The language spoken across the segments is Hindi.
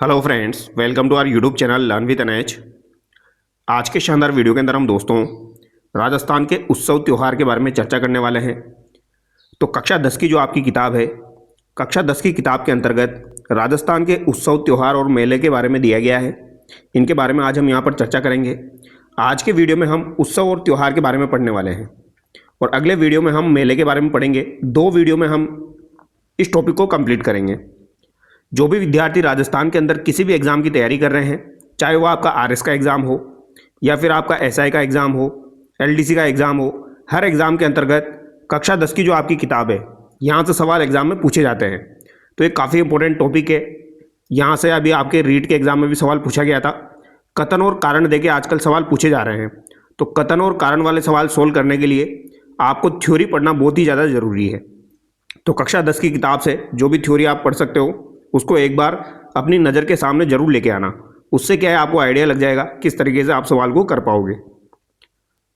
Hello friends, welcome to our YouTube channel learn with NH. आज के शानदार वीडियो के अंदर हम दोस्तों राजस्थान के उत्सव त्यौहार के बारे में चर्चा करने वाले हैं। तो कक्षा 10 की जो आपकी किताब है, कक्षा 10 की किताब के अंतर्गत राजस्थान के उत्सव त्यौहार और मेले के बारे में दिया गया है। इनके बारे में आज हम यहाँ पर चर्चा करेंगे। आज के वीडियो में हम उत्सव और त्यौहार के बारे में पढ़ने वाले हैं और अगले वीडियो में हम मेले के बारे में पढ़ेंगे। 2 वीडियो में हम इस टॉपिक को कंप्लीट करेंगे। जो भी विद्यार्थी राजस्थान के अंदर किसी भी एग्ज़ाम की तैयारी कर रहे हैं, चाहे वो आपका आरएस का एग्ज़ाम हो या फिर आपका एसआई का एग्ज़ाम हो, एलडीसी का एग्ज़ाम हो, हर एग्ज़ाम के अंतर्गत कक्षा 10 की जो आपकी किताब है, यहाँ से सवाल एग्ज़ाम में पूछे जाते हैं। तो ये काफ़ी इंपॉर्टेंट टॉपिक है। यहाँ से अभी आपके रीट के एग्ज़ाम में भी सवाल पूछा गया था। कथन और कारण देके आजकल सवाल पूछे जा रहे हैं। तो कथन और कारण वाले सवाल सोल्व करने के लिए आपको थ्योरी पढ़ना बहुत ही ज़्यादा ज़रूरी है। तो कक्षा 10 की किताब से जो भी थ्योरी आप पढ़ सकते हो उसको एक बार अपनी नज़र के सामने जरूर लेके आना। उससे क्या है, आपको आइडिया लग जाएगा किस तरीके से आप सवाल को कर पाओगे।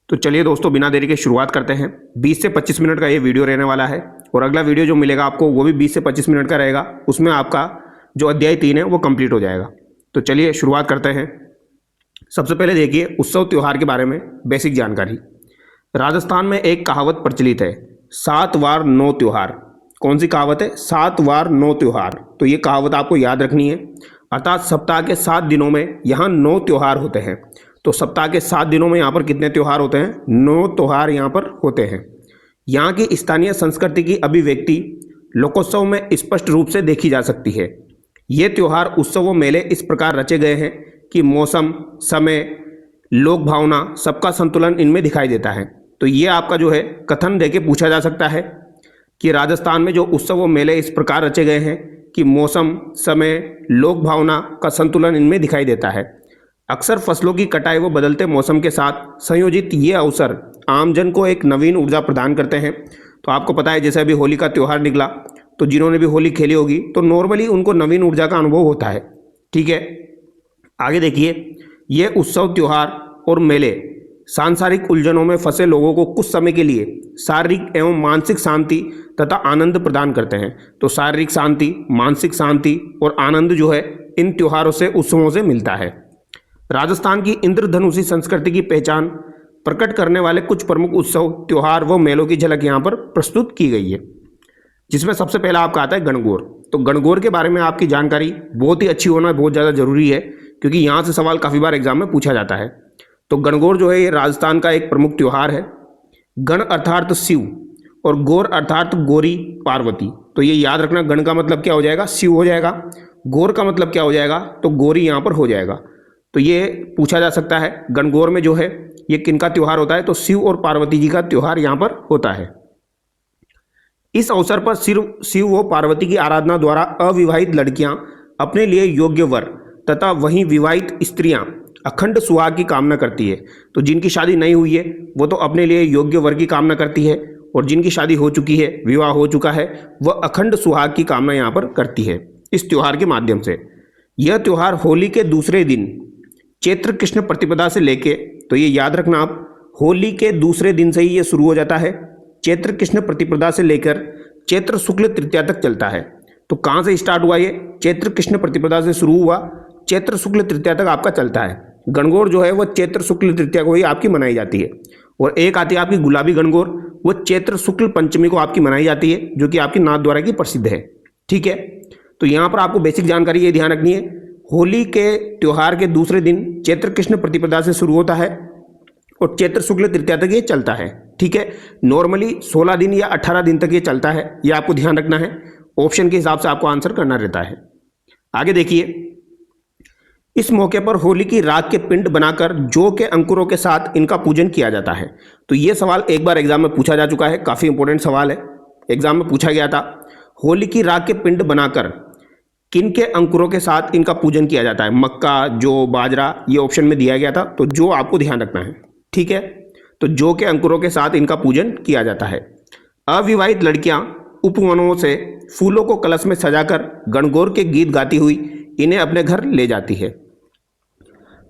तो चलिए दोस्तों, बिना देरी के शुरुआत करते हैं। 20 से 25 मिनट का ये वीडियो रहने वाला है और अगला वीडियो जो मिलेगा आपको वो भी 20 से 25 मिनट का रहेगा। उसमें आपका जो अध्याय 3 है वो कंप्लीट हो जाएगा। तो चलिए शुरुआत करते हैं। सबसे पहले देखिए उत्सव त्यौहार के बारे में बेसिक जानकारी। राजस्थान में एक कहावत प्रचलित है, 7 वार 9 त्यौहार। कौन सी कहावत है? 7 वार 9 त्यौहार। तो ये कहावत आपको याद रखनी है। अर्थात सप्ताह के 7 दिनों में यहाँ 9 त्यौहार होते हैं। तो सप्ताह के 7 दिनों में यहाँ पर कितने त्यौहार होते हैं? 9 त्यौहार यहाँ पर होते हैं। यहाँ की स्थानीय संस्कृति की अभिव्यक्ति लोकोत्सव में स्पष्ट रूप से देखी जा सकती है। ये त्यौहार उत्सव व मेले इस प्रकार रचे गए हैं कि मौसम, समय, लोक भावना, सबका संतुलन इनमें दिखाई देता है। तो ये आपका जो है कथन देके पूछा जा सकता है कि राजस्थान में जो उत्सव व मेले इस प्रकार रचे गए हैं कि मौसम, समय, लोक भावना का संतुलन इनमें दिखाई देता है। अक्सर फसलों की कटाई व बदलते मौसम के साथ संयोजित ये अवसर आमजन को एक नवीन ऊर्जा प्रदान करते हैं। तो आपको पता है, जैसे अभी होली का त्यौहार निकला, तो जिन्होंने भी होली खेली होगी तो नॉर्मली उनको नवीन ऊर्जा का अनुभव होता है। ठीक है, आगे देखिए। ये उत्सव, त्यौहार और मेले सांसारिक उलझनों में फंसे लोगों को कुछ समय के लिए शारीरिक एवं मानसिक शांति तथा आनंद प्रदान करते हैं। तो शारीरिक शांति, मानसिक शांति और आनंद जो है इन त्योहारों से, उत्सवों से मिलता है। राजस्थान की इंद्रधनुषी संस्कृति की पहचान प्रकट करने वाले कुछ प्रमुख उत्सव, त्योहार व मेलों की झलक यहाँ पर प्रस्तुत की गई है, जिसमें सबसे पहला आपका आता है गणगौर। तो गणगौर के बारे में आपकी जानकारी बहुत ही अच्छी होना बहुत ज़्यादा जरूरी है, क्योंकि यहाँ से सवाल काफ़ी बार एग्जाम में पूछा जाता है। तो गणगौर जो है ये राजस्थान का एक प्रमुख त्यौहार है। गण अर्थात शिव और गौर अर्थात गौरी पार्वती। तो ये याद रखना, गण का मतलब क्या हो जाएगा? शिव हो जाएगा। गौर का मतलब क्या हो जाएगा? तो गौरी यहाँ पर हो जाएगा। तो ये पूछा जा सकता है गणगौर में जो है ये किनका त्यौहार होता है? तो शिव और पार्वती जी का त्यौहार यहाँ पर होता है। इस अवसर पर शिव व पार्वती की आराधना द्वारा अविवाहित लड़कियां अपने लिए योग्य वर तथा वहीं विवाहित स्त्रियां अखंड सुहाग की कामना करती है। तो जिनकी शादी नहीं हुई है वो तो अपने लिए योग्य वर की कामना करती है, और जिनकी शादी हो चुकी है, विवाह हो चुका है, वह अखंड सुहाग की कामना यहाँ पर करती है इस त्यौहार के माध्यम से। यह त्यौहार होली के दूसरे दिन चैत्र कृष्ण प्रतिपदा से लेके, तो ये याद रखना आप, होली के दूसरे दिन से ही ये शुरू हो जाता है। चैत्र कृष्ण प्रतिपदा से लेकर चैत्र शुक्ल तृतीया तक चलता है। तो कहाँ से स्टार्ट हुआ ये? चैत्र कृष्ण प्रतिपदा से शुरू हुआ, चैत्र शुक्ल तृतीया तक आपका चलता है। गणगौर जो है वो चैत्र शुक्ल तृतीया को ही आपकी मनाई जाती है। और एक आती है आपकी गुलाबी गणगौर, वो चैत्र शुक्ल पंचमी को आपकी मनाई जाती है, जो कि आपकी नाथद्वारा की प्रसिद्ध है। ठीक है, तो यहाँ पर आपको बेसिक जानकारी ये ध्यान रखनी है, होली के त्यौहार के दूसरे दिन चैत्र कृष्ण प्रतिपदा से शुरू होता है और चैत्र शुक्ल तृतीया तक ये चलता है। ठीक है, नॉर्मली 16 दिन या 18 दिन तक ये चलता है, ये आपको ध्यान रखना है। ऑप्शन के हिसाब से आपको आंसर करना रहता है। आगे देखिए। इस मौके पर होली की राख के पिंड बनाकर जौ के अंकुरों के साथ इनका पूजन किया जाता है। तो ये सवाल एक बार एग्जाम में पूछा जा चुका है, काफी इंपॉर्टेंट सवाल है, एग्जाम में पूछा गया था। होली की राख के पिंड बनाकर किन के अंकुरों के साथ इनका पूजन किया जाता है? मक्का, जौ, बाजरा, ये ऑप्शन में दिया गया था। तो जौ आपको ध्यान रखना है। ठीक है, तो जौ के अंकुरों के साथ इनका पूजन किया जाता है। अविवाहित लड़कियां उपवनों से फूलों को कलश में सजाकर गणगौर के गीत गाती हुई इन्हें अपने घर ले जाती है।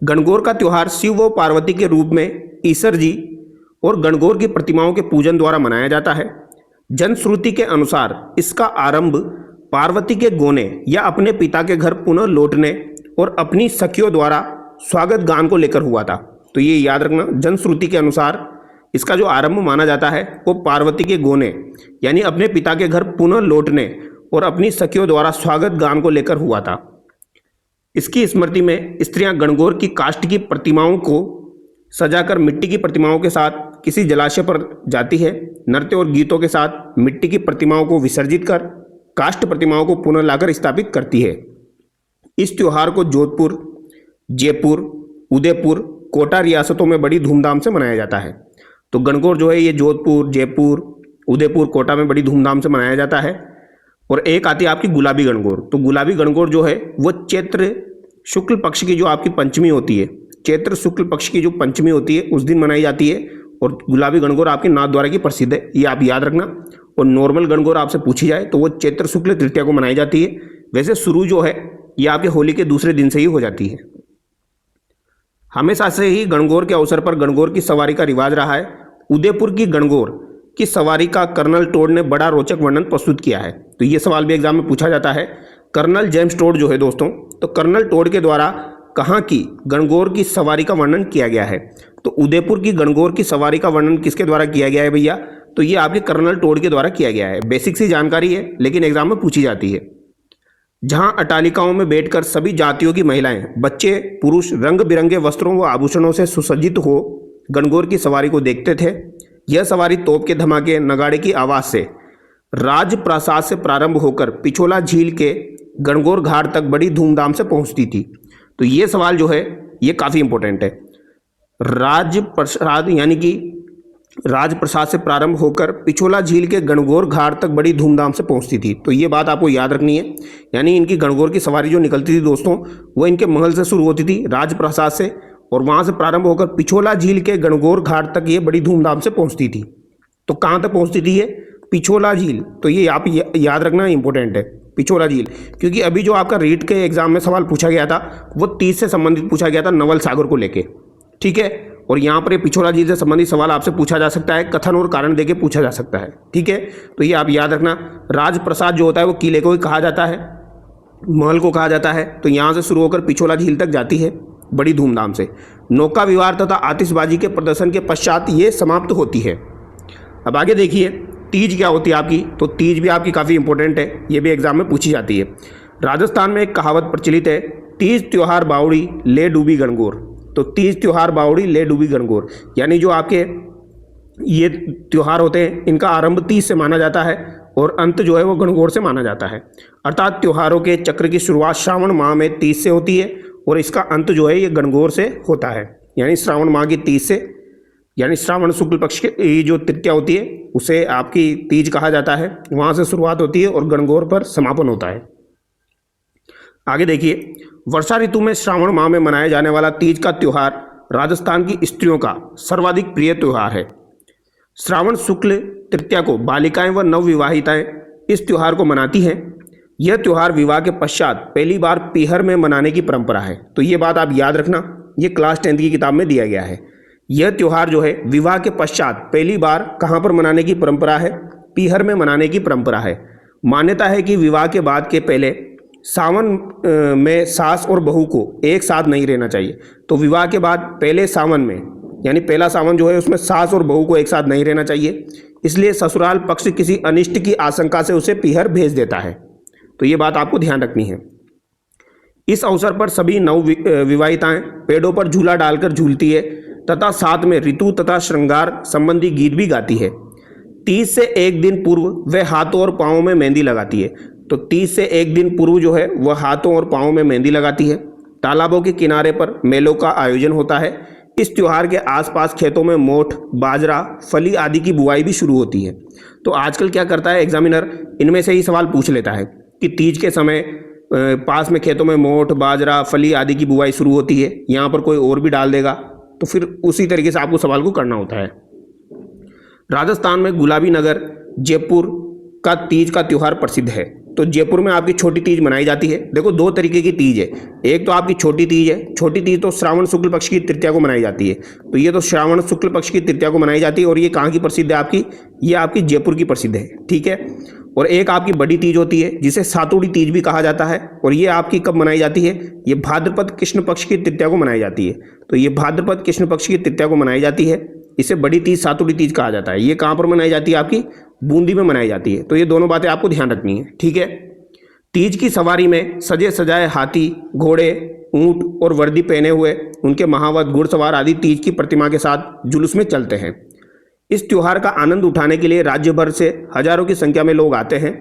गणगौर का त्यौहार शिव व पार्वती के रूप में ईश्वर जी और गणगौर की प्रतिमाओं के पूजन द्वारा मनाया जाता है। जनश्रुति के अनुसार इसका आरंभ पार्वती के गोने या अपने पिता के घर पुनः लौटने और अपनी सखियों द्वारा स्वागत गान को लेकर हुआ था। तो ये याद रखना, जनश्रुति के अनुसार इसका जो आरंभ माना जाता है वो पार्वती के गोने यानी अपने पिता के घर पुनः लौटने और अपनी सखियों द्वारा स्वागत गान को लेकर हुआ था। इसकी स्मृति में स्त्रियां गणगौर की काष्ठ की प्रतिमाओं को सजाकर मिट्टी की प्रतिमाओं के साथ किसी जलाशय पर जाती है। नृत्य और गीतों के साथ मिट्टी की प्रतिमाओं को विसर्जित कर काष्ठ प्रतिमाओं को पुनः लाकर स्थापित करती है। इस त्योहार को जोधपुर, जयपुर, उदयपुर, कोटा रियासतों में बड़ी धूमधाम से मनाया जाता है। तो गणगौर जो है ये जोधपुर, जयपुर, उदयपुर, कोटा में बड़ी धूमधाम से मनाया जाता है। और एक आती है आपकी गुलाबी गणगौर। तो गुलाबी गणगौर जो है वो चैत्र शुक्ल पक्ष की जो आपकी पंचमी होती है, चैत्र शुक्ल पक्ष की जो पंचमी होती है उस दिन मनाई जाती है। और गुलाबी गणगौर आपकी नाथद्वारा की प्रसिद्ध है, ये आप याद रखना। और नॉर्मल गणगौर आपसे पूछी जाए तो वो चैत्र शुक्ल तृतीया को मनाई जाती है। वैसे शुरू जो है ये आपके होली के दूसरे दिन से ही हो जाती है। हमेशा से ही गणगौर के अवसर पर गणगौर की सवारी का रिवाज रहा है। उदयपुर की गणगौर की सवारी का कर्नल टोड ने बड़ा रोचक वर्णन प्रस्तुत किया है। तो ये सवाल भी एग्जाम में पूछा जाता है। कर्नल जेम्स टोड जो है दोस्तों, तो कर्नल टोड के द्वारा कहाँ की गणगौर की सवारी का वर्णन किया गया है? तो उदयपुर की गणगौर की सवारी का वर्णन किसके द्वारा किया गया है भैया? तो ये आपके कर्नल टोड के द्वारा किया गया है। बेसिक सी जानकारी है लेकिन एग्जाम में पूछी जाती है। जहां अट्टालिकाओं में बैठकर सभी जातियों की महिलाएं, बच्चे, पुरुष रंग बिरंगे वस्त्रों व आभूषणों से सुसज्जित हो गणगौर की सवारी को देखते थे। यह सवारी तोप के धमाके, नगाड़े की आवाज से राजप्रासाद से प्रारंभ होकर पिछोला झील के गणगौर घाट तक बड़ी धूमधाम से पहुंचती थी। तो ये सवाल जो है ये काफ़ी इंपॉर्टेंट है। राजप्रसाद यानी कि राजप्रसाद से प्रारंभ होकर पिछोला झील के गणगौर घाट तक बड़ी धूमधाम से पहुंचती थी। तो ये बात आपको याद रखनी है। यानी इनकी गणगौर की सवारी जो निकलती थी दोस्तों, वो इनके महल से शुरू होती थी, राजप्रसाद से, और वहां से प्रारंभ होकर पिछोला झील के गणगौर घाट तक ये बड़ी धूमधाम से पहुंचती थी। तो कहाँ तक पहुंचती थी ये? पिछोला झील। तो ये आप याद रखना इंपॉर्टेंट है, पिछोला झील। क्योंकि अभी जो आपका रीट के एग्जाम में सवाल पूछा गया था वो तीज से संबंधित पूछा गया था, नवल सागर को लेके, ठीक है। और यहाँ पर ये पिछोला झील से संबंधित सवाल आपसे पूछा जा सकता है, कथन और कारण देके पूछा जा सकता है, ठीक है। तो ये आप याद रखना। राजप्रसाद जो होता है वो किले को ही कहा जाता है, महल को कहा जाता है। तो यहाँ से शुरू होकर पिछोला झील तक जाती है बड़ी धूमधाम से। नौका विहार तथा आतिशबाजी के प्रदर्शन के पश्चात ये समाप्त होती है। अब आगे देखिए तीज क्या होती है आपकी। तो तीज भी आपकी काफ़ी इंपॉर्टेंट है, ये भी एग्जाम में पूछी जाती है। राजस्थान में एक कहावत प्रचलित है, तीज त्योहार बावड़ी ले डूबी गणगौर। तो तीज त्योहार बावड़ी ले डूबी गणगौर, यानी जो आपके ये त्योहार होते हैं इनका आरंभ तीज से माना जाता है और अंत जो है वो गणगौर से माना जाता है। अर्थात त्योहारों के चक्र की शुरुआत श्रावण माह में तीज से होती है और इसका अंत जो है ये गणगौर से होता है। यानी श्रावण माह की तीज से, यानी श्रावण शुक्ल पक्ष की जो तृतीया होती है उसे आपकी तीज कहा जाता है, वहाँ से शुरुआत होती है और गणगौर पर समापन होता है। आगे देखिए, वर्षा ऋतु में श्रावण माह में मनाए जाने वाला तीज का त्यौहार राजस्थान की स्त्रियों का सर्वाधिक प्रिय त्यौहार है। श्रावण शुक्ल तृतीया को बालिकाएं व नवविवाहिताएं इस त्यौहार को मनाती हैं। यह त्यौहार विवाह के पश्चात पहली बार पीहर में मनाने की परंपरा है। तो ये बात आप याद रखना, ये क्लास 10 की किताब में दिया गया है। यह त्यौहार जो है विवाह के पश्चात पहली बार कहाँ पर मनाने की परंपरा है? पीहर में मनाने की परंपरा है। मान्यता है कि विवाह के बाद के पहले सावन में सास और बहू को एक साथ नहीं रहना चाहिए। तो विवाह के बाद पहले सावन में, यानी पहला सावन जो है उसमें सास और बहू को एक साथ नहीं रहना चाहिए, इसलिए ससुराल पक्ष किसी अनिष्ट की आशंका से उसे पीहर भेज देता है। तो ये बात आपको ध्यान रखनी है। इस अवसर पर सभी नव विवाहिताएं पेड़ों पर झूला डालकर झूलती है तथा साथ में ऋतु तथा श्रृंगार संबंधी गीत भी गाती है। तीज से एक दिन पूर्व वह हाथों और पाँवों में मेहंदी लगाती है। तो तीज से एक दिन पूर्व जो है वह हाथों और पाँवों में मेहंदी लगाती है। तालाबों के किनारे पर मेलों का आयोजन होता है। इस त्योहार के आसपास खेतों में मोठ, बाजरा, फली आदि की बुआई भी शुरू होती है। तो आजकल क्या करता है एग्जामिनर, इनमें से ही सवाल पूछ लेता है कि तीज के समय पास में खेतों में मोठ, बाजरा, फली आदि की बुआई शुरू होती है, यहाँ पर कोई और भी डाल देगा, तो फिर उसी तरीके से आपको सवाल को करना होता है। राजस्थान में गुलाबी नगर जयपुर का तीज का त्यौहार प्रसिद्ध है। तो जयपुर में आपकी छोटी तीज मनाई जाती है। देखो दो तरीके की तीज है, एक तो आपकी छोटी तीज है। छोटी तीज तो श्रावण शुक्ल पक्ष की तृतीया को मनाई जाती है, तो ये तो श्रावण शुक्ल पक्ष की तृतीया को मनाई जाती है और ये कहाँ की प्रसिद्ध है आपकी, ये आपकी जयपुर की प्रसिद्ध है, ठीक है। और एक आपकी बड़ी तीज होती है जिसे सातुड़ी तीज भी कहा जाता है, और ये आपकी कब मनाई जाती है, ये भाद्रपद कृष्ण पक्ष की तृतीया को मनाई जाती है। तो ये भाद्रपद कृष्ण पक्ष की तृतीया को मनाई जाती है, इसे बड़ी तीज सातुड़ी तीज कहा जाता है। ये कहाँ पर मनाई जाती है, आपकी बूंदी में मनाई जाती है। तो ये दोनों बातें आपको ध्यान रखनी है, ठीक है। तीज की सवारी में सजे सजाए हाथी, घोड़े, ऊंट और वर्दी पहने हुए उनके महावत घुड़सवार आदि तीज की प्रतिमा के साथ जुलूस में चलते हैं। इस त्योहार का आनंद उठाने के लिए राज्य भर से हजारों की संख्या में लोग आते हैं।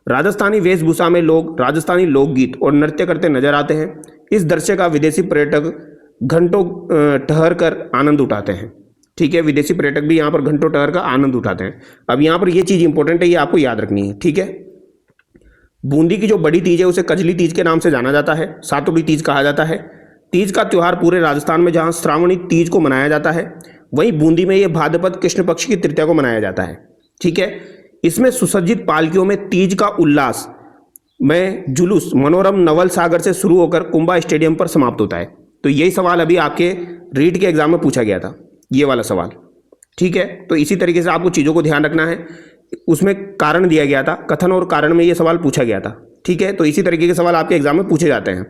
राजस्थानी वेशभूषा में लोग राजस्थानी लोकगीत और नृत्य करते नजर आते हैं। इस दृश्य का विदेशी पर्यटक घंटों ठहर कर आनंद उठाते हैं, ठीक है। विदेशी पर्यटक भी यहाँ पर घंटों ठहर का आनंद उठाते हैं। अब यहाँ पर ये चीज़ इंपॉर्टेंट है, ये आपको याद रखनी है, ठीक है। बूंदी की जो बड़ी तीज है उसे कजली तीज के नाम से जाना जाता है, सातुड़ी तीज कहा जाता है। तीज का त्यौहार पूरे राजस्थान में जहाँ श्रावणी तीज को मनाया जाता है, वहीं बूंदी में ये भाद्रपद कृष्ण पक्ष की तृतीया को मनाया जाता है, ठीक है। इसमें सुसज्जित पालकियों में तीज का उल्लास में जुलूस मनोरम नवल सागर से शुरू होकर कुंभा स्टेडियम पर समाप्त होता है। तो यही सवाल अभी आपके रीट के एग्जाम में पूछा गया था, ये वाला सवाल, ठीक है। तो इसी तरीके से आपको चीज़ों को ध्यान रखना है। उसमें कारण दिया गया था, कथन और कारण में ये सवाल पूछा गया था, ठीक है। तो इसी तरीके के सवाल आपके एग्जाम में पूछे जाते हैं।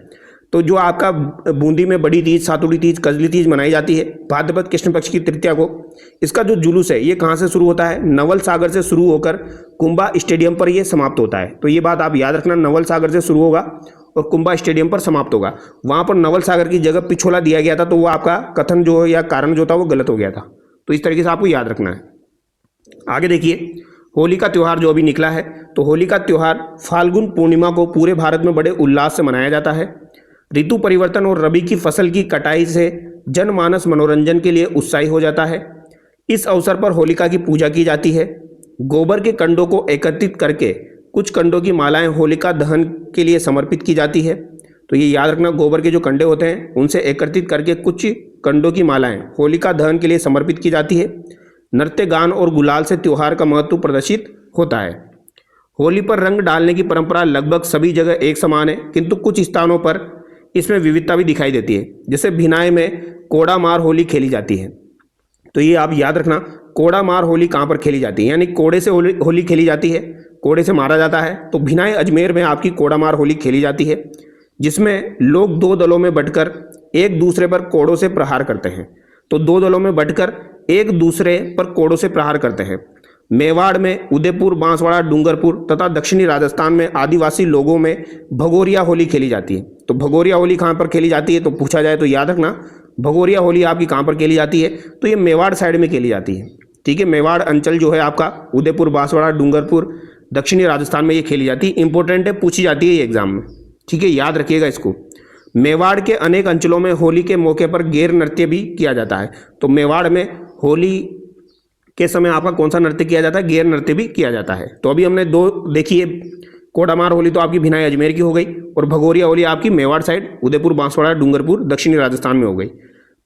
तो जो आपका बूंदी में बड़ी तीज, सातुड़ी तीज, कजली तीज मनाई जाती है भाद्रपद कृष्ण पक्ष की तृतीया को, इसका जो जुलूस है ये कहाँ से शुरू होता है, नवल सागर से शुरू होकर कुंभा स्टेडियम पर ये समाप्त होता है। तो ये बात आप याद रखना, नवल सागर से शुरू होगा और कुंभा स्टेडियम पर समाप्त होगा। वहाँ पर नवल सागर की जगह पिछोला दिया गया था, तो वो आपका कथन जो या कारण जो था वो गलत हो गया था। तो इस तरीके से आपको याद रखना है। आगे देखिए, होली का त्यौहार जो अभी निकला है, तो होली का त्यौहार फाल्गुन पूर्णिमा को पूरे भारत में बड़े उल्लास से मनाया जाता है। ऋतु परिवर्तन और रबी की फसल की कटाई से जनमानस मनोरंजन के लिए उत्साही हो जाता है। इस अवसर पर होलिका की पूजा की जाती है। गोबर के कंडों को एकत्रित करके कुछ कंडों की मालाएं होलिका दहन के लिए समर्पित की जाती है। तो ये याद रखना, गोबर के जो कंडे होते हैं उनसे एकत्रित करके कुछ कंडों की मालाएं होलिका दहन के लिए समर्पित की जाती है। नृत्य, गान और गुलाल से त्योहार का महत्व प्रदर्शित होता है। होली पर रंग डालने की परंपरा लगभग सभी जगह एक समान है, किंतु कुछ स्थानों पर इसमें विविधता भी दिखाई देती है। जैसे भिनाई में कोड़ा मार होली खेली जाती है। तो ये आप याद रखना, कोड़ा मार होली कहाँ पर खेली जाती है, यानी कोड़े से होली खेली जाती है, कोड़े से मारा जाता है। तो भिनाई अजमेर में आपकी कोड़ा मार होली खेली जाती है, जिसमें लोग दो दलों में बंटकर एक दूसरे पर कोड़ों से प्रहार करते हैं। तो दो दलों में बंटकर एक दूसरे पर कोड़ों से प्रहार करते हैं। मेवाड़ में उदयपुर, बांसवाड़ा, डूंगरपुर तथा दक्षिणी राजस्थान में आदिवासी लोगों में भगोरिया होली खेली जाती है। तो भगोरिया होली कहाँ पर खेली जाती है, तो पूछा जाए तो याद रखना, भगोरिया होली आपकी कहाँ पर खेली जाती है, तो ये मेवाड़ साइड में खेली जाती है, ठीक है। मेवाड़ अंचल जो है आपका उदयपुर, बांसवाड़ा, डूंगरपुर, दक्षिणी राजस्थान में ये खेली जाती है। इंपॉर्टेंट है, पूछी जाती है ये एग्जाम में, ठीक है, याद रखिएगा इसको। मेवाड़ के अनेक अंचलों में होली के मौके पर गैर नृत्य भी किया जाता है। तो मेवाड़ में होली के समय आपका कौन सा नृत्य किया जाता है, गैर नृत्य भी किया जाता है। तो अभी हमने दो देखी है, कोडामार होली तो आपकी भिनाई अजमेर की हो गई और भगोरिया होली आपकी मेवाड़ साइड उदयपुर, बांसवाड़ा, डूंगरपुर, दक्षिणी राजस्थान में हो गई।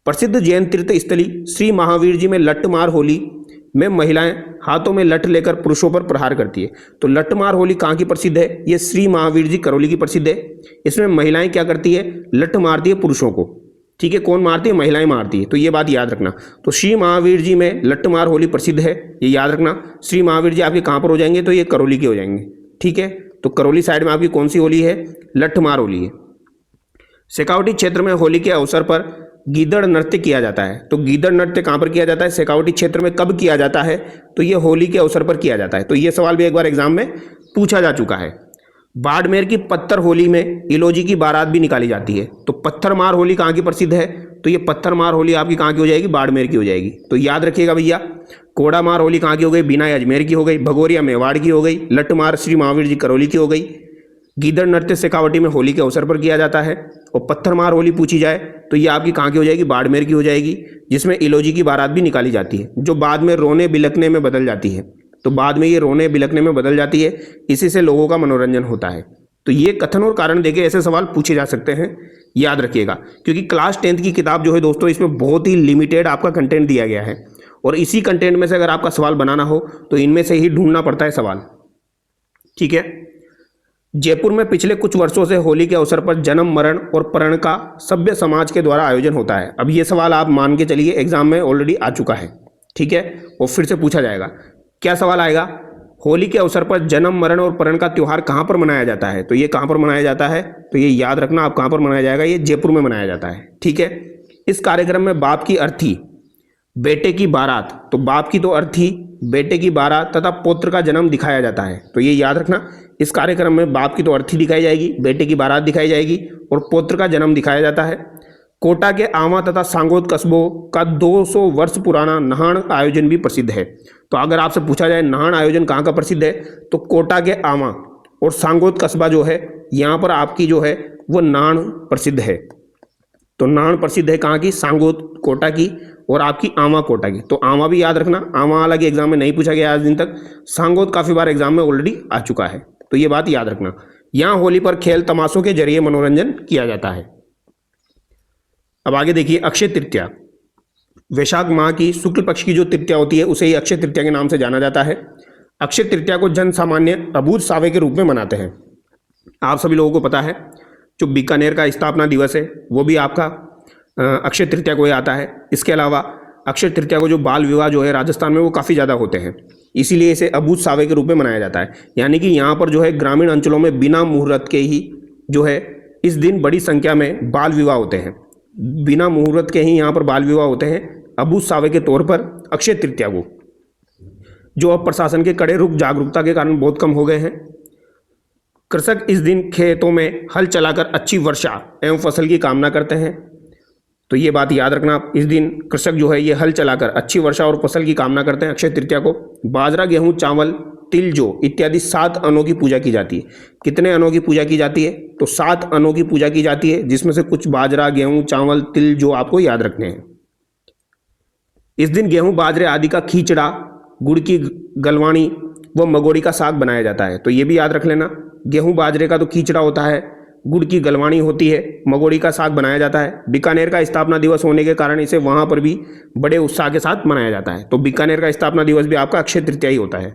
प्रसिद्ध जैन तीर्थ स्थली श्री महावीर जी में लट्टमार होली में महिलाएं हाथों में लठ लेकर पुरुषों पर प्रहार करती है। तो लट्टमार होली कहाँ की प्रसिद्ध है, ये श्री महावीर जी करौली की प्रसिद्ध है। इसमें महिलाएं क्या करती है, लठ मारती है पुरुषों को, ठीक है। कौन मारती है, महिलाएं मारती है। तो ये बात याद रखना। तो श्री महावीर जी में लट्टमार होली प्रसिद्ध है, ये याद रखना। श्री महावीर जी आपके कहाँ पर हो जाएंगे, तो ये करौली के हो जाएंगे, ठीक है। तो करौली साइड में आपकी कौन सी होली है, लट्ठमार होली है। शेखावटी क्षेत्र में होली के अवसर पर गीदड़ नृत्य किया जाता है। तो गीदड़ नृत्य कहाँ पर किया जाता है, शेखावटी क्षेत्र में कब किया जाता है, तो ये होली के अवसर पर किया जाता है। तो ये सवाल भी एक बार एग्जाम में पूछा जा चुका है। बाड़मेर की पत्थर होली में इलोजी की बारात भी निकाली जाती है। तो पत्थर मार होली कहाँ की प्रसिद्ध है, तो ये पत्थर मार होली आपकी कहाँ की हो जाएगी, बाड़मेर की हो जाएगी। तो याद रखिएगा भैया, कोड़ा मार होली कहाँ की हो गई, भिनाई अजमेर की हो गई, भगोरिया मेवाड़ की हो गई, लट्टमार श्री महावीर जी करौली की हो गई। गीदड़ नृत्य शेखावटी में होली के अवसर पर किया जाता है। और पत्थर मार होली पूछी जाए तो ये आपकी कहाँ की हो जाएगी, बाड़मेर की हो जाएगी, जिसमें इलोजी की बारात भी निकाली जाती है, जो बाद में रोने बिलखने में बदल जाती है। तो बाद में ये रोने बिलखने में बदल जाती है, इसी से लोगों का मनोरंजन होता है। तो ये कथन और कारण देके ऐसे सवाल पूछे जा सकते हैं, याद रखिएगा। क्योंकि क्लास 10th की किताब जो है दोस्तों, इसमें बहुत ही लिमिटेड आपका कंटेंट दिया गया है और इसी कंटेंट में से अगर आपका सवाल बनाना हो तो इनमें से ही ढूंढना पड़ता है सवाल, ठीक है। जयपुर में पिछले कुछ वर्षों से होली के अवसर पर जन्म, मरण और परण का सभ्य समाज के द्वारा आयोजन होता है। अब ये सवाल आप मान के चलिए एग्जाम में ऑलरेडी आ चुका है, ठीक है, और फिर से पूछा जाएगा। क्या सवाल आएगा? होली के अवसर पर जन्म, मरण और परण का त्योहार कहाँ पर मनाया जाता है? तो ये कहाँ पर मनाया जाता है? तो ये याद रखना, आप कहाँ पर मनाया जाएगा, ये जयपुर में मनाया जाता है, ठीक है। इस कार्यक्रम में बाप की अर्थी, बेटे की बारात, तो बाप की तो अर्थी, बेटे की बारात तथा पुत्र का जन्म दिखाया जाता है। तो ये याद रखना, इस कार्यक्रम में बाप की तो अर्थी दिखाई जाएगी, बेटे की बारात दिखाई जाएगी और पुत्र का जन्म दिखाया जाता है। कोटा के आवा तथा सांगोद कस्बों का 200 वर्ष पुराना नहाण आयोजन भी प्रसिद्ध है। तो अगर आपसे पूछा जाए नहाण आयोजन कहाँ का प्रसिद्ध है, तो कोटा के आवा और सांगोद कस्बा जो है, यहाँ पर आपकी जो है वो नाण प्रसिद्ध है। तो नाण प्रसिद्ध है कहाँ की? सांगोद कोटा की और आपकी आवा कोटा की। तो आवा भी याद रखना, आवा हालांकि एग्जाम में नहीं पूछा गया आज दिन तक, सांगोद काफी बार एग्जाम में ऑलरेडी आ चुका है, तो ये बात याद रखना। यहाँ होली पर खेल तमाशों के जरिए मनोरंजन किया जाता है। अब आगे देखिए, अक्षय तृतीया, वैशाख माह की शुक्ल पक्ष की जो तृतीया होती है उसे ही अक्षय तृतीया के नाम से जाना जाता है। अक्षय तृतीया को जन सामान्य अबूझ सावे के रूप में मनाते हैं। आप सभी लोगों को पता है जो बीकानेर का स्थापना दिवस है वो भी आपका अक्षय तृतीया को ही आता है। इसके अलावा अक्षय तृतीया को जो बाल विवाह जो है राजस्थान में वो काफ़ी ज़्यादा होते हैं, इसीलिए इसे अबूझ सावे के रूप में मनाया जाता है। यानी कि यहाँ पर जो है ग्रामीण अंचलों में बिना मुहूर्त के ही जो है इस दिन बड़ी संख्या में बाल विवाह होते हैं, बिना मुहूर्त के ही यहाँ पर बाल विवाह होते हैं अबूझ सावे के तौर पर अक्षय तृतीया को, जो अब प्रशासन के कड़े रुख जागरूकता के कारण बहुत कम हो गए हैं। कृषक इस दिन खेतों में हल चलाकर अच्छी वर्षा एवं फसल की कामना करते हैं। तो ये बात याद रखना, इस दिन कृषक जो है ये हल चलाकर अच्छी वर्षा और फसल की कामना करते हैं अक्षय तृतीया को। बाजरा, गेहूं, चावल, तिल, जौ इत्यादि 7 अन्नों की पूजा की जाती है। कितने अन्नों की पूजा की जाती है? तो 7 अन्नों की पूजा की जाती है, जिसमें से कुछ बाजरा, गेहूं, चावल, तिल, जौ आपको याद रखने हैं। इस दिन गेहूं, बाजरे आदि का खींचड़ा, गुड़ की गलवाणी व मगोड़ी का साग बनाया जाता है। तो ये भी याद रख लेना, गेहूं बाजरे का तो खींचड़ा होता है, गुड़ की गलवाणी होती है, मगोड़ी का साग बनाया जाता है। बीकानेर का स्थापना दिवस होने के कारण इसे वहां पर भी बड़े उत्साह के साथ मनाया जाता है। तो बीकानेर का स्थापना दिवस भी आपका अक्षय तृतीया ही होता है।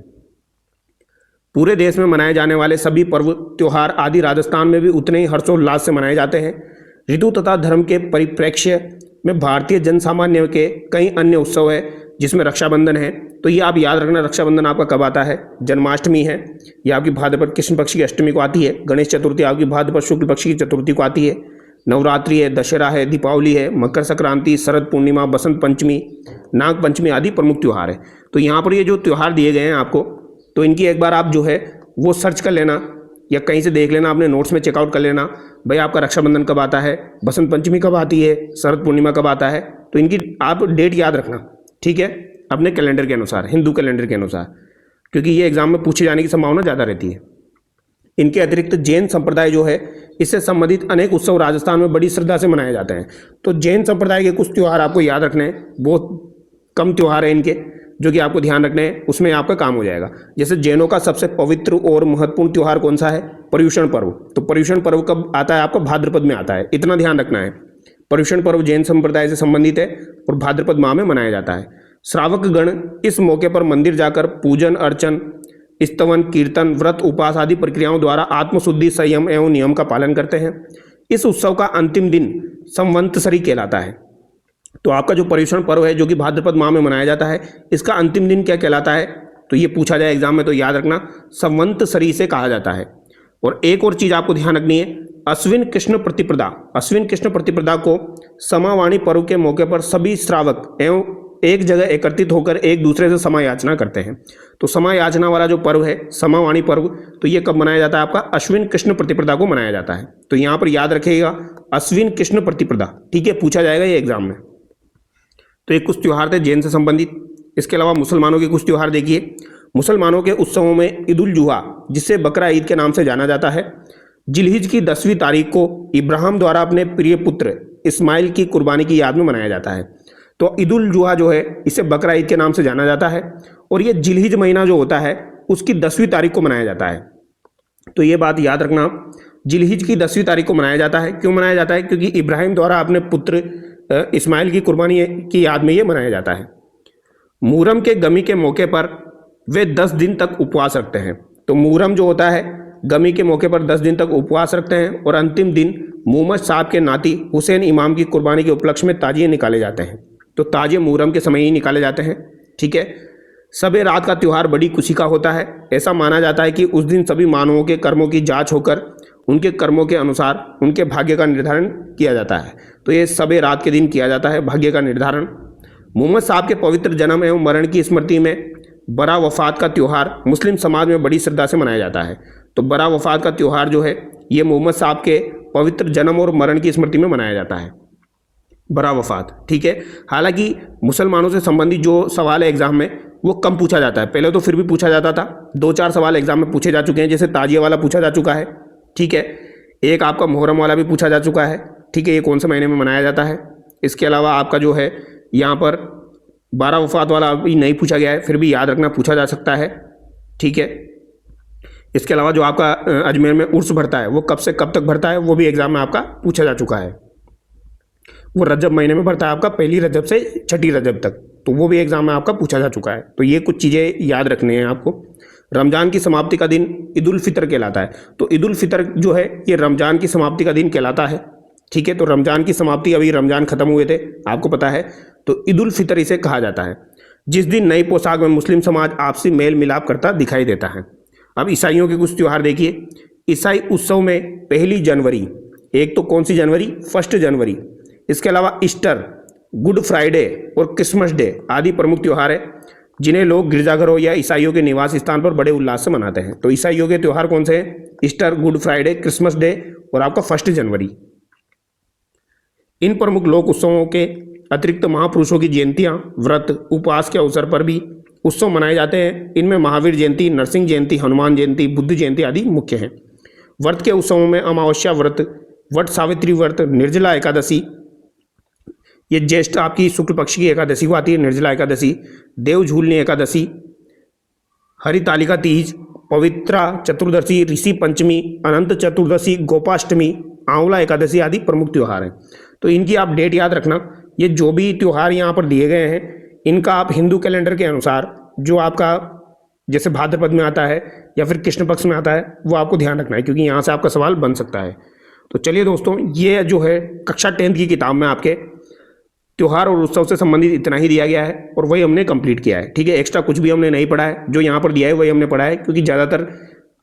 पूरे देश में मनाए जाने वाले सभी पर्व त्योहार आदि राजस्थान में भी उतने ही हर्षोल्लास से मनाए जाते हैं। ऋतु तथा धर्म के परिप्रेक्ष्य में भारतीय जनसामान्य के कई अन्य उत्सव है, जिसमें रक्षाबंधन है। तो ये आप याद रखना, रक्षाबंधन आपका कब आता है? जन्माष्टमी है, ये आपकी भाद्रपद कृष्ण पक्ष की अष्टमी को आती है। गणेश चतुर्थी आपकी भाद्रपद शुक्ल पक्ष की चतुर्थी को आती है। नवरात्रि है, दशहरा है, दीपावली है, मकर संक्रांति, शरद पूर्णिमा, बसंत पंचमी, नाग पंचमी आदि प्रमुख त्यौहार है। तो यहाँ पर ये जो त्यौहार दिए गए हैं आपको, तो इनकी एक बार आप जो है वो सर्च कर लेना या कहीं से देख लेना, अपने नोट्स में चेकआउट कर लेना, भाई आपका रक्षाबंधन कब आता है, बसंत पंचमी कब आती है, शरद पूर्णिमा कब आता है। तो इनकी आप डेट याद रखना, ठीक है, अपने कैलेंडर के अनुसार, हिंदू कैलेंडर के अनुसार, क्योंकि ये एग्जाम में पूछे जाने की संभावना ज़्यादा रहती है। इनके अतिरिक्त जैन संप्रदाय जो है, इससे संबंधित अनेक उत्सव राजस्थान में बड़ी श्रद्धा से मनाए जाते हैं। तो जैन संप्रदाय के कुछ त्यौहार आपको याद रखने हैं, बहुत कम त्यौहार है इनके जो कि आपको ध्यान रखने हैं, उसमें आपका काम हो जाएगा। जैसे जैनों का सबसे पवित्र और महत्वपूर्ण त्यौहार कौन सा है? पर्युषण पर्व। तो पर्युषण पर्व कब आता है? आपका भाद्रपद में आता है, इतना ध्यान रखना है। पर्युषण पर्व जैन संप्रदाय से संबंधित है और भाद्रपद माह में मनाया जाता है। श्रावक गण इस मौके पर मंदिर जाकर पूजन अर्चन, स्तवन, कीर्तन, व्रत, उपवास आदि प्रक्रियाओं द्वारा आत्मशुद्धि, संयम एवं नियम का पालन करते हैं। इस उत्सव का अंतिम दिन संवत्सरी कहलाता है। तो आपका जो पर्युषण पर्व है जो कि भाद्रपद माह में मनाया जाता है, इसका अंतिम दिन क्या कहलाता है? तो ये पूछा जाए एग्जाम में, तो याद रखना संवत्सरी से कहा जाता है। और एक और चीज आपको ध्यान रखनी है, अश्विन कृष्ण प्रतिपदा। अश्विन कृष्ण प्रतिपदा को समावाणी पर्व के मौके पर सभी श्रावक एवं एक जगह एकत्रित होकर एक दूसरे से क्षमा याचना करते हैं। तो क्षमा याचना वाला जो पर्व है, समावाणी पर्व, तो ये कब मनाया जाता है? आपका अश्विन कृष्ण प्रतिपदा को मनाया जाता है। तो यहाँ पर याद रखिएगा अश्विन कृष्ण प्रतिपदा, ठीक है, पूछा जाएगा ये एग्जाम में। तो ये कुछ त्यौहार थे जैन से संबंधित। इसके अलावा मुसलमानों के कुछ त्यौहार देखिए। मुसलमानों के उत्सवों में ईद उल जुहा, जिसे बकरा ईद के नाम से जाना जाता है, जिलहिज की 10वीं तारीख को इब्राहिम द्वारा अपने प्रिय पुत्र इस्माइल की कुर्बानी की याद में मनाया जाता है। तो ईद उल जुहा जो है इसे बकरा ईद के नाम से जाना जाता है और ये जिलहिज महीना जो होता है उसकी 10वीं तारीख को मनाया जाता है। तो ये बात याद रखना, जिलहिज की 10वीं तारीख को मनाया जाता है। क्यों मनाया जाता है? क्योंकि इब्राहिम द्वारा अपने पुत्र इस्माइल की कुर्बानी की याद में ये मनाया जाता है। मुहर्रम के गमी के मौके पर वे 10 दिन तक उपवास रखते हैं। तो मुहर्रम जो होता है गमी के मौके पर 10 दिन तक उपवास रखते हैं और अंतिम दिन मोहम्मद साहब के नाती हुसैन इमाम की कुर्बानी के उपलक्ष्य में ताजिए निकाले जाते हैं। तो ताजिए मुहर्रम के समय ही निकाले जाते हैं। ठीक है। सबे रात का त्यौहार बड़ी खुशी का होता है। ऐसा माना जाता है कि उस दिन सभी मानवों के कर्मों की जांच होकर उनके कर्मों के अनुसार उनके भाग्य का निर्धारण किया जाता है। तो ये सबे रात के दिन किया जाता है भाग्य का निर्धारण। मोहम्मद साहब के पवित्र जन्म एवं मरण की स्मृति में बरा वफात का त्यौहार मुस्लिम समाज में बड़ी श्रद्धा से मनाया जाता है। तो बरा वफात का त्यौहार जो है ये मोहम्मद साहब के पवित्र जन्म और मरण की स्मृति में मनाया जाता है, बरा वफात। ठीक है। हालांकि मुसलमानों से संबंधित जो सवाल है एग्जाम में वो कम पूछा जाता है। पहले तो फिर भी पूछा जाता था, 2-4 सवाल एग्जाम में पूछे जा चुके हैं। जैसे ताजिए वाला पूछा जा चुका है। ठीक है। एक आपका मुहर्रम वाला भी पूछा जा चुका है। ठीक है, ये कौन से महीने में मनाया जाता है। इसके अलावा आपका जो है यहाँ पर बारह वफात वाला अभी नहीं पूछा गया है, फिर भी याद रखना पूछा जा सकता है। ठीक है। इसके अलावा जो आपका अजमेर में उर्स भरता है वो कब से कब तक भरता है वो भी एग्जाम में आपका पूछा जा चुका है। वो रजब महीने में भरता है आपका, पहली रजब से छठी रजब तक। तो वो भी एग्जाम में आपका पूछा जा चुका है। तो ये कुछ चीज़ें याद रखनी है आपको। रमज़ान की समाप्ति का दिन ईद उल फितर कहलाता है। तो ईद उल फितर जो है ये रमज़ान की समाप्ति का दिन कहलाता है। ठीक है। तो रमज़ान की समाप्ति, अभी रमज़ान ख़त्म हुए थे आपको पता है, तो ईद उल फितर इसे कहा जाता है, जिस दिन नई पोशाक में मुस्लिम समाज आपसी मेल मिलाप करता दिखाई देता है। अब ईसाइयों के कुछ त्यौहार देखिए। ईसाई उत्सव में 1 जनवरी, एक तो कौन सी जनवरी, 1 जनवरी, इसके अलावा ईस्टर, गुड फ्राइडे और क्रिसमस डे आदि प्रमुख त्यौहार है जिन्हें लोग गिरजाघरों या ईसाइयों के निवास स्थान पर बड़े उल्लास से मनाते हैं। तो ईसाइयों के त्यौहार कौन से हैं? Easter, good Friday, Christmas day और आपका 1 जनवरी। इन प्रमुख लोक उत्सवों के अतिरिक्त महापुरुषों की जयंतियां, व्रत, उपवास के अवसर पर भी उत्सव मनाए जाते हैं। इनमें महावीर जयंती, नरसिंह जयंती, हनुमान जयंती, बुद्ध जयंती आदि मुख्य हैं। व्रत के उत्सवों में अमावस्या व्रत, वट सावित्री व्रत, निर्जला एकादशी, ये ज्येष्ठ आपकी शुक्ल पक्ष की एकादशी को आती है निर्जला एकादशी, देव झूलनी एकादशी, हरितालिका तीज, पवित्रा चतुर्दशी, ऋषि पंचमी, अनंत चतुर्दशी, गोपाष्टमी, आंवला एकादशी आदि प्रमुख त्यौहार हैं। तो इनकी आप डेट याद रखना। ये जो भी त्यौहार यहाँ पर दिए गए हैं इनका आप हिंदू कैलेंडर के अनुसार जो आपका जैसे भाद्रपद में आता है या फिर कृष्ण पक्ष में आता है वो आपको ध्यान रखना है, क्योंकि यहाँ से आपका सवाल बन सकता है। तो चलिए दोस्तों, ये जो है कक्षा 10th की किताब में आपके त्यौहार और उत्सव से संबंधित इतना ही दिया गया है और वही हमने कंप्लीट किया है। ठीक है। एक्स्ट्रा कुछ भी हमने नहीं पढ़ा है, जो यहाँ पर दिया है वही हमने पढ़ा है, क्योंकि ज़्यादातर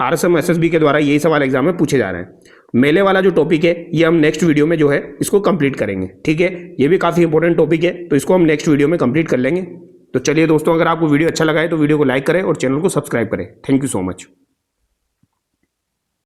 RSM SSB के द्वारा यही सवाल एग्जाम में पूछे जा रहे हैं। मेले वाला जो टॉपिक है ये हम नेक्स्ट वीडियो में जो है इसको कंप्लीट करेंगे। ठीक है। ये भी काफ़ी इंपॉर्टेंट टॉपिक है, तो इसको हम नेक्स्ट वीडियो में कंप्लीट कर लेंगे। तो चलिए दोस्तों, अगर आपको वीडियो अच्छा लगा है तो वीडियो को लाइक करें और चैनल को सब्सक्राइब करें। Thank you so much.